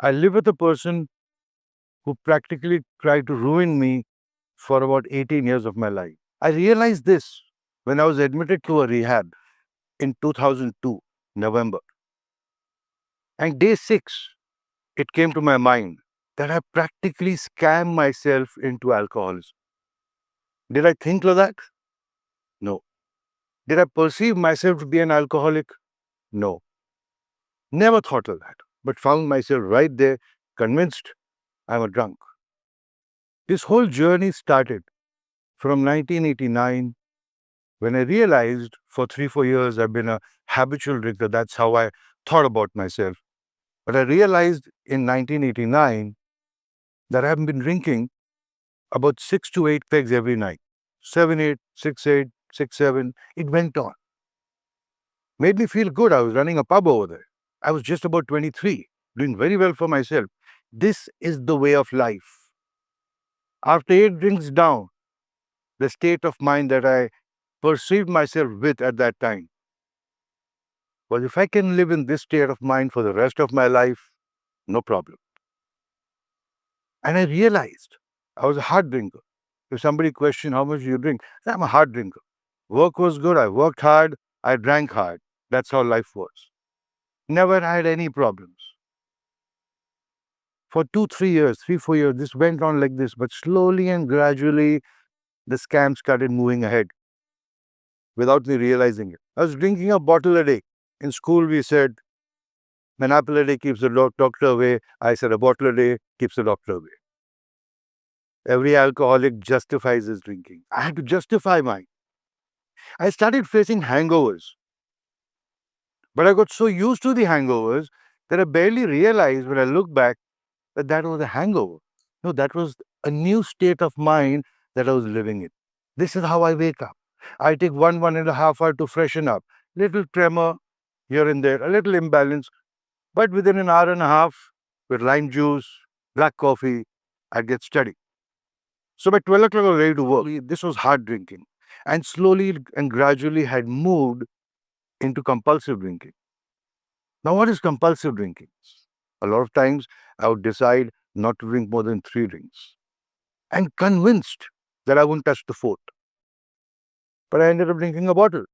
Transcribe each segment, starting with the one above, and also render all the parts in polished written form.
I live with a person who practically tried to ruin me for about 18 years of my life. I realized this when I was admitted to a rehab in 2002, November. And day 6, it came to my mind that I practically scammed myself into alcoholism. Did I think like that? No. Did I perceive myself to be an alcoholic? No. Never thought of that, but found myself right there, convinced I'm a drunk. This whole journey started from 1989 when I realized for 3-4 years I've been a habitual drinker. That's how I thought about myself. But I realized in 1989 that I've been drinking about 6 to 8 pegs every night. 7, 8, 6, 8, 6, 7. It went on. Made me feel good. I was running a pub over there. I was just about 23, doing very well for myself. This is the way of life. After 8 drinks down, the state of mind that I perceived myself with at that time was, if I can live in this state of mind for the rest of my life, no problem. And I realized I was a hard drinker. If somebody questioned how much you drink, I said, I'm a hard drinker. Work was good. I worked hard. I drank hard. That's how life was. Never had any problems. For 2, 3 years, 3, 4 years, this went on like this. But slowly and gradually, the scam started moving ahead without me realizing it. I was drinking a bottle a day. In school, we said, an apple a day keeps the doctor away. I said, a bottle a day keeps the doctor away. Every alcoholic justifies his drinking. I had to justify mine. I started facing hangovers. But I got so used to the hangovers that I barely realized when I look back that that was a hangover. No, that was a new state of mind that I was living in. This is how I wake up. I take 1.5 hours to freshen up. Little tremor here and there, a little imbalance. But within an hour and a half, with lime juice, black coffee, I'd get steady. So by 12 o'clock, I was ready to work. This was hard drinking. And slowly and gradually had moved into compulsive drinking. Now, what is compulsive drinking? A lot of times, I would decide not to drink more than 3 drinks and convinced that I wouldn't touch the fourth. But I ended up drinking a bottle.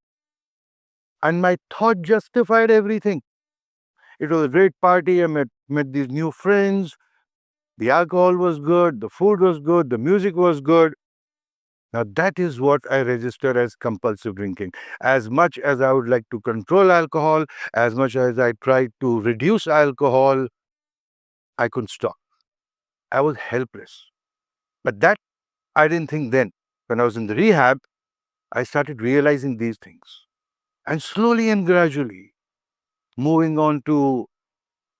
And my thought justified everything. It was a great party. I met these new friends. The alcohol was good. The food was good. The music was good. Now, that is what I register as compulsive drinking. As much as I would like to control alcohol, as much as I tried to reduce alcohol, I couldn't stop. I was helpless. But that I didn't think then. When I was in the rehab, I started realizing these things. And slowly and gradually, moving on to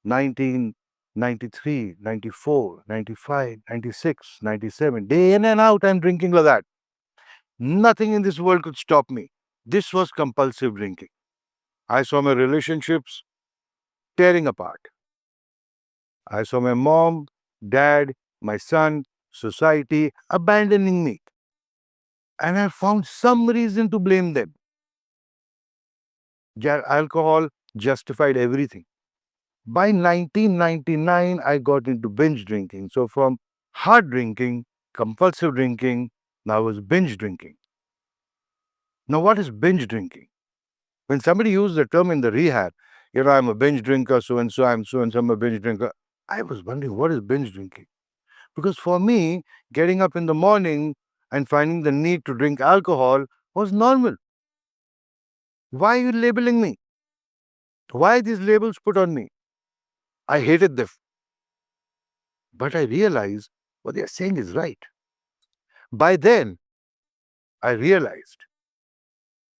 1993, 94, 95, 96, 97, day in and out, I'm drinking like that. Nothing in this world could stop me. This was compulsive drinking. I saw my relationships tearing apart. I saw my mom, dad, my son, society abandoning me. And I found some reason to blame them. Alcohol justified everything. By 1999, I got into binge drinking. So from hard drinking, compulsive drinking, now I was binge drinking. Now, what is binge drinking? When somebody used the term in the rehab, I'm a binge drinker, so and so, I'm so and so, I'm a binge drinker. I was wondering, what is binge drinking? Because for me, getting up in the morning and finding the need to drink alcohol was normal. Why are you labeling me? Why are these labels put on me? I hated them. But I realized what they are saying is right. By then, I realized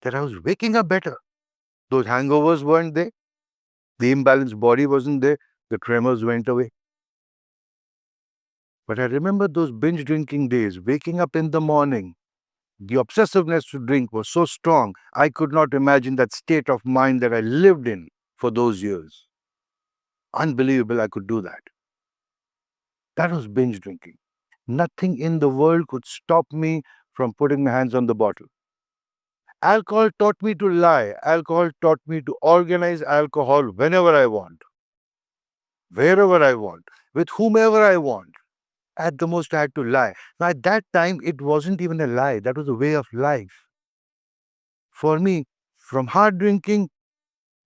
that I was waking up better. Those hangovers weren't there. The imbalanced body wasn't there. The tremors went away. But I remember those binge drinking days, waking up in the morning. The obsessiveness to drink was so strong, I could not imagine that state of mind that I lived in for those years. Unbelievable I could do that. That was binge drinking. Nothing in the world could stop me from putting my hands on the bottle. Alcohol taught me to lie. Alcohol taught me to organize alcohol whenever I want. wherever I want, with whomever I want. At the most, I had to lie. Now, at that time, it wasn't even a lie. That was a way of life. For me, from hard drinking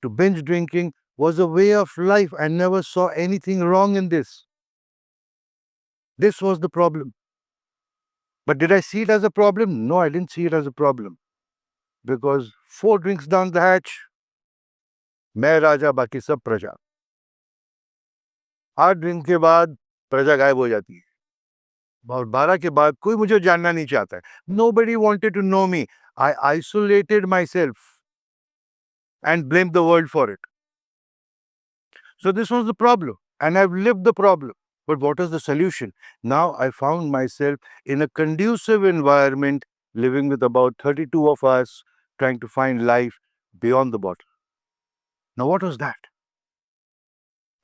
to binge drinking was a way of life. I never saw anything wrong in this. This was the problem. But did I see it as a problem? No, I didn't see it as a problem. Because 4 drinks down the hatch, मैं राजा बाकी सब प्रजा. 8 drink के बाद प्रजा गायब हो जाती है और 12 के बाद कोई मुझे जानना नहीं चाहता है. Nobody wanted to know me. I isolated myself and blamed the world for it. So this was the problem, and I've lived the problem. But what is the solution? Now I found myself in a conducive environment, living with about 32 of us, trying to find life beyond the bottle. Now what was that?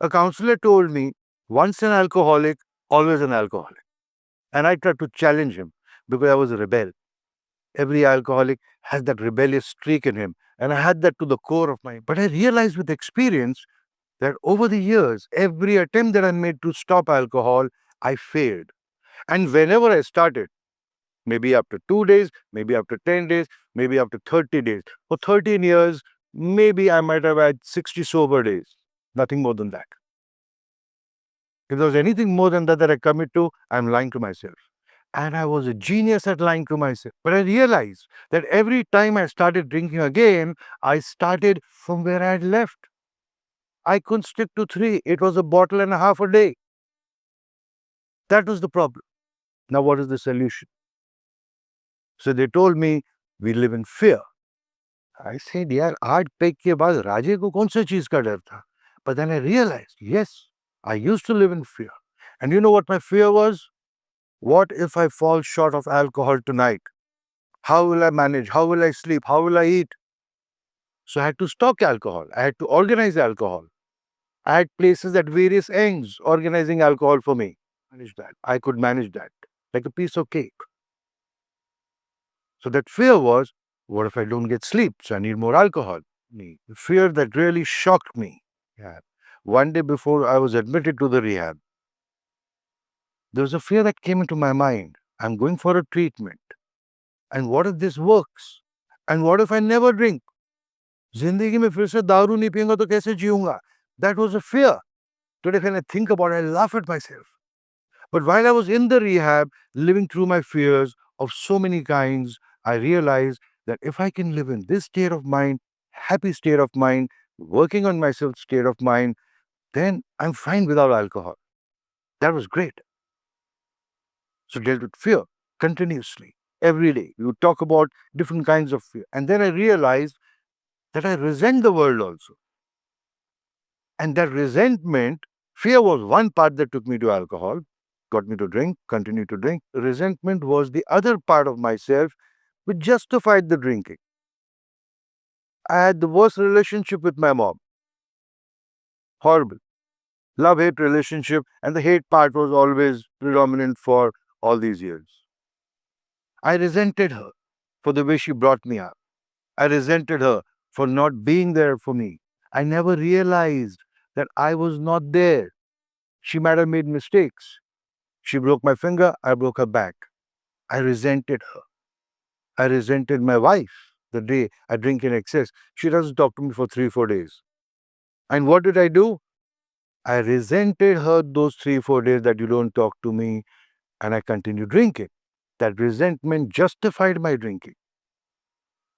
A counselor told me, once an alcoholic, always an alcoholic. And I tried to challenge him because I was a rebel. Every alcoholic has that rebellious streak in him. And I had that to the core of my. But I realized with experience that over the years, every attempt that I made to stop alcohol, I failed. And whenever I started, maybe after 2 days, maybe after 10 days, maybe after 30 days, for 13 years, maybe I might have had 60 sober days. Nothing more than that. If there was anything more than that I commit to, I'm lying to myself. And I was a genius at lying to myself. But I realized that every time I started drinking again, I started from where I had left. I couldn't stick to 3. It was a bottle and a half a day. That was the problem. Now, what is the solution? So they told me, we live in fear. I said, yaar, 8 peg ke baad Raje ko kaun sa cheez ka dar tha? But then I realized, yes, I used to live in fear. And you know what my fear was? What if I fall short of alcohol tonight? How will I manage? How will I sleep? How will I eat? So I had to stock alcohol. I had to organize alcohol. I had places at various ends organizing alcohol for me. Manage that. I could manage that like a piece of cake. So that fear was, what if I don't get sleep? So I need more alcohol. The fear that really shocked me. Yeah. One day before I was admitted to the rehab, there was a fear that came into my mind. I'm going for a treatment. And what if this works? And what if I never drink? जिंदगी में फिर से दारू नहीं पीऊंगा तो कैसे जीऊंगा? That was a fear. Today when I think about it, I laugh at myself. But while I was in the rehab, living through my fears of so many kinds, I realized that if I can live in this state of mind, happy state of mind, working on myself state of mind, then I'm fine without alcohol. That was great. So dealt with fear continuously, every day. We would talk about different kinds of fear. And then I realized that I resent the world also. And that resentment, fear was one part that took me to alcohol, got me to drink, continue to drink. Resentment was the other part of myself which justified the drinking. I had the worst relationship with my mom. Horrible. Love-hate relationship, and the hate part was always predominant for all these years. I resented her for the way she brought me up. I resented her for not being there for me. I never realized that I was not there. She might have made mistakes. She broke my finger, I broke her back. I resented her. I resented my wife the day I drink in excess. She doesn't talk to me for 3-4 days. And what did I do? I resented her those 3-4 days that you don't talk to me, and I continued drinking. That resentment justified my drinking.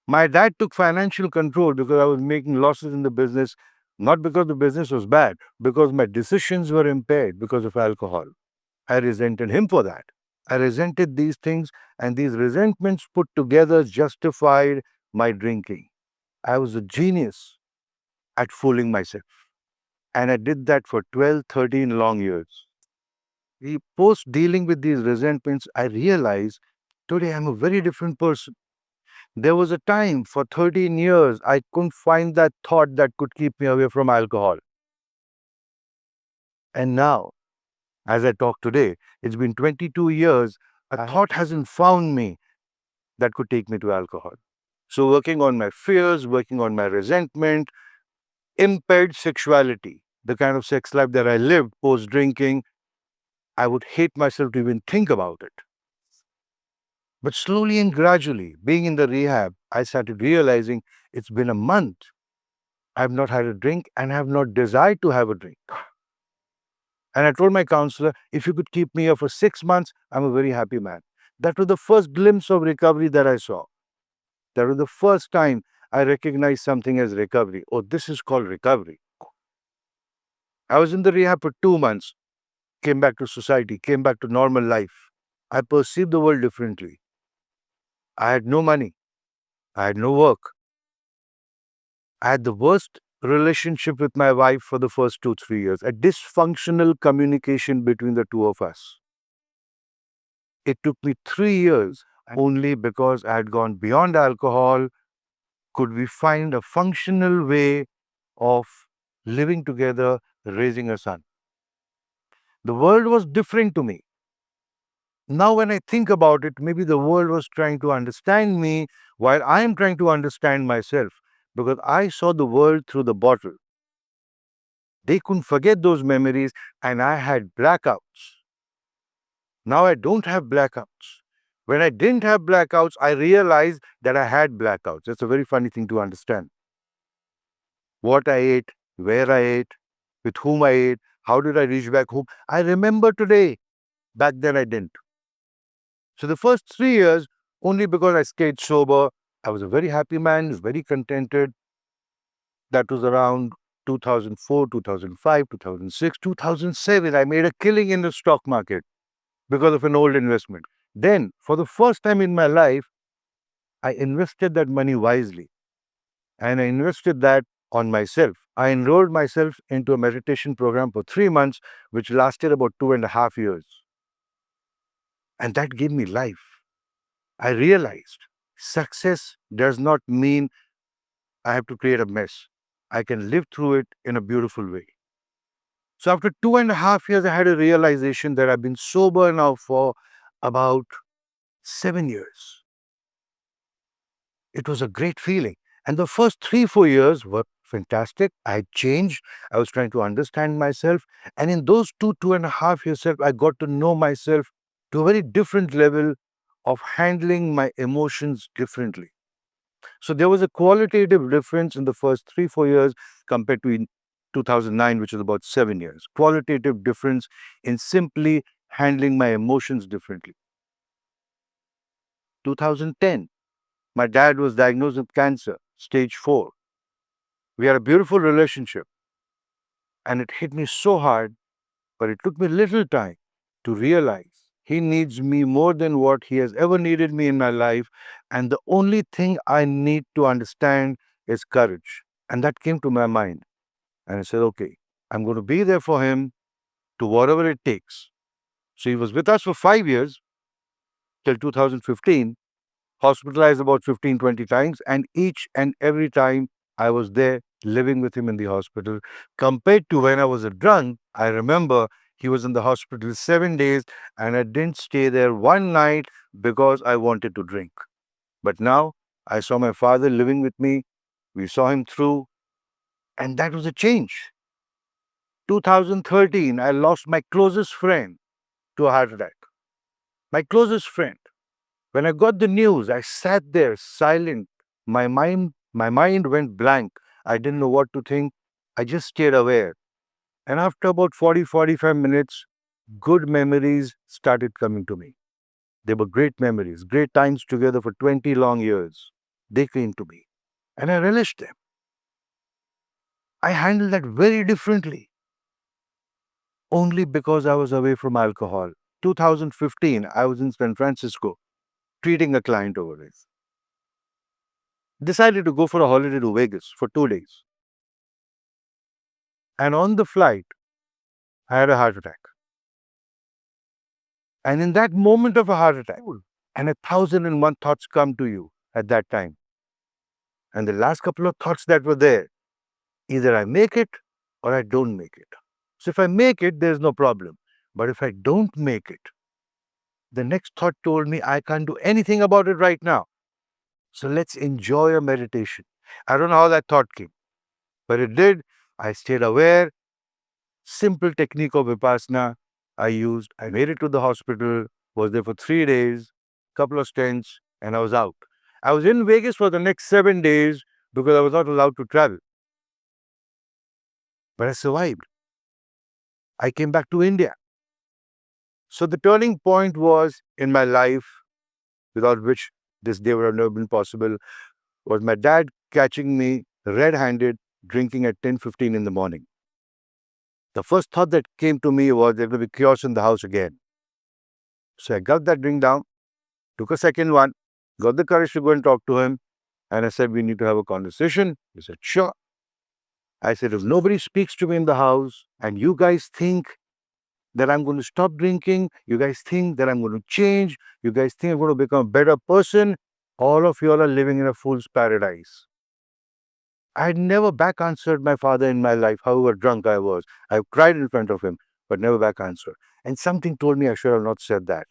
My dad took financial control because I was making losses in the business, not because the business was bad, because my decisions were impaired because of alcohol. I resented him for that. I resented these things, and these resentments put together justified my drinking. I was a genius at fooling myself. And I did that for 12, 13 long years. Post dealing with these resentments, I realized today I'm a very different person. There was a time for 13 years I couldn't find that thought that could keep me away from alcohol. And now, as I talk today, it's been 22 years, a thought hasn't found me that could take me to alcohol. So working on my fears, working on my resentment, impaired sexuality. the kind of sex life that I lived post drinking, I would hate myself to even think about it. But slowly and gradually, being in the rehab, I started realizing it's been a month. I have not had a drink and have not desired to have a drink. And I told my counselor, if you could keep me here for 6 months, I'm a very happy man. That was the first glimpse of recovery that I saw. That was the first time I recognized something as recovery. Oh, this is called recovery. I was in the rehab for 2 months, came back to society, came back to normal life. I perceived the world differently. I had no money. I had no work. I had the worst relationship with my wife for the first 2, 3 years, a dysfunctional communication between the two of us. It took me 3 years only because I had gone beyond alcohol. Could we find a functional way of living together, raising a son? The world was different to me. Now, when I think about it, maybe the world was trying to understand me while I am trying to understand myself, because I saw the world through the bottle. They couldn't forget those memories, and I had blackouts. Now I don't have blackouts. When I didn't have blackouts, I realized that I had blackouts. That's a very funny thing to understand. What I ate, where I ate, with whom I ate, how did I reach back home? I remember today. Back then I didn't. So the first 3 years, only because I stayed sober, I was a very happy man, very contented. That was around 2004, 2005, 2006, 2007. I made a killing in the stock market because of an old investment. Then, for the first time in my life, I invested that money wisely, and I invested that on myself. I enrolled myself into a meditation program for 3 months, which lasted about 2.5 years. And that gave me life. I realized success does not mean I have to create a mess. I can live through it in a beautiful way. So after 2.5 years, I had a realization that I've been sober now for about 7 years. It was a great feeling. And the first 3, 4 years were fantastic. I had changed. I was trying to understand myself. And in those 2.5 years, I got to know myself to a very different level of handling my emotions differently. So there was a qualitative difference in the first 3, 4 years compared to in 2009, which is about 7 years. Qualitative difference in simply handling my emotions differently. 2010, my dad was diagnosed with cancer, stage 4. We had a beautiful relationship, and it hit me so hard, but it took me little time to realize he needs me more than what he has ever needed me in my life, and the only thing I need to understand is courage. And that came to my mind, and I said, okay, I'm going to be there for him to whatever it takes. So he was with us for 5 years till 2015, hospitalized about 15, 20 times, and each and every time I was there living with him in the hospital. Compared to when I was a drunk, I remember he was in the hospital 7 days and I didn't stay there one night because I wanted to drink. But now I saw my father living with me. We saw him through, and that was a change. 2013, I lost my closest friend to a heart attack. My closest friend. When I got the news, I sat there silent. My mind went blank. I didn't know what to think. I just stayed aware. And after about 40, 45 minutes, good memories started coming to me. They were great memories, great times together for 20 long years. They came to me and I relished them. I handled that very differently only because I was away from alcohol. 2015, I was in San Francisco treating a client over there. Decided to go for a holiday to Vegas for 2 days. And on the flight, I had a heart attack. And in that moment of a heart attack, and 1,001 thoughts come to you at that time. And the last couple of thoughts that were there, either I make it or I don't make it. So if I make it, there's no problem. But if I don't make it, the next thought told me I can't do anything about it right now. So let's enjoy a meditation. I don't know how that thought came, but it did. I stayed aware. Simple technique of Vipassana I used. I made it to the hospital, was there for 3 days, couple of stents, and I was out. I was in Vegas for the next 7 days because I was not allowed to travel. But I survived. I came back to India. So the turning point was in my life, without which this day would have never been possible, was my dad catching me red-handed drinking at 10:15 in the morning. The first thought that came to me was there will be chaos in the house again. So I got that drink down, took a second one, got the courage to go and talk to him, and I said, we need to have a conversation. He said, sure. I said, if nobody speaks to me in the house and you guys think that I'm going to stop drinking, you guys think that I'm going to change, you guys think I'm going to become a better person, all of you all are living in a fool's paradise. I had never back answered my father in my life, however drunk I was. I've cried in front of him, but never back answered. And something told me I should have not said that.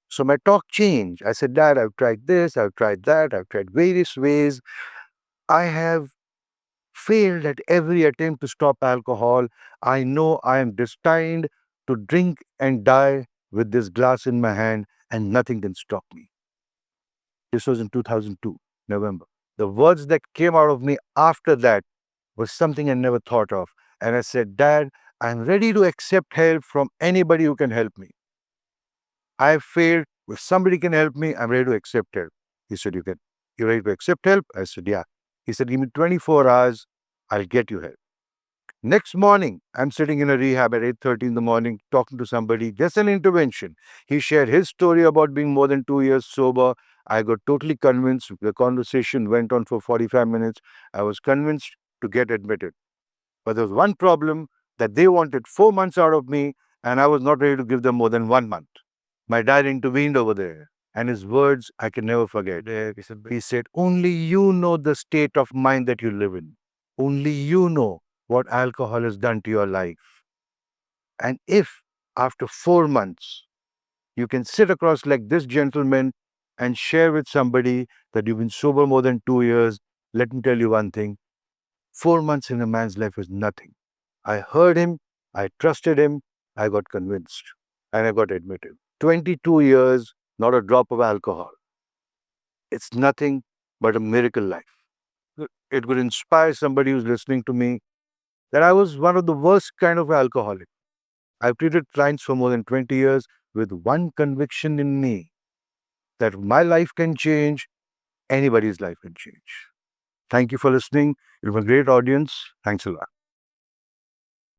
So my talk changed. I said, Dad, I've tried this, I've tried that, I've tried various ways. I have failed at every attempt to stop alcohol. I know I am destined to drink and die with this glass in my hand, and nothing can stop me. This was in 2002, November. The words that came out of me after that was something I never thought of. And I said, Dad, I'm ready to accept help from anybody who can help me. I've failed. If somebody can help me, I'm ready to accept help. He said, you're ready to accept help? I said, yeah. He said, give me 24 hours. I'll get you help. Next morning, I'm sitting in a rehab at 8:30 in the morning, talking to somebody. There's an intervention. He shared his story about being more than 2 years sober. I got totally convinced. The conversation went on for 45 minutes. I was convinced to get admitted. But there was one problem, that they wanted 4 months out of me, and I was not ready to give them more than 1 month. My dad intervened over there, and his words I can never forget. He said, only you know the state of mind that you live in. Only you know what alcohol has done to your life. And if after 4 months you can sit across like this gentleman and share with somebody that you've been sober more than 2 years, let me tell you one thing, 4 months in a man's life is nothing. I heard him, I trusted him, I got convinced, and I got admitted. 22 years, not a drop of alcohol. It's nothing but a miracle life. It would inspire somebody who's listening to me that I was one of the worst kind of alcoholic. I've treated clients for more than 20 years with one conviction in me, that my life can change, anybody's life can change. Thank you for listening. It was a great audience. Thanks a lot.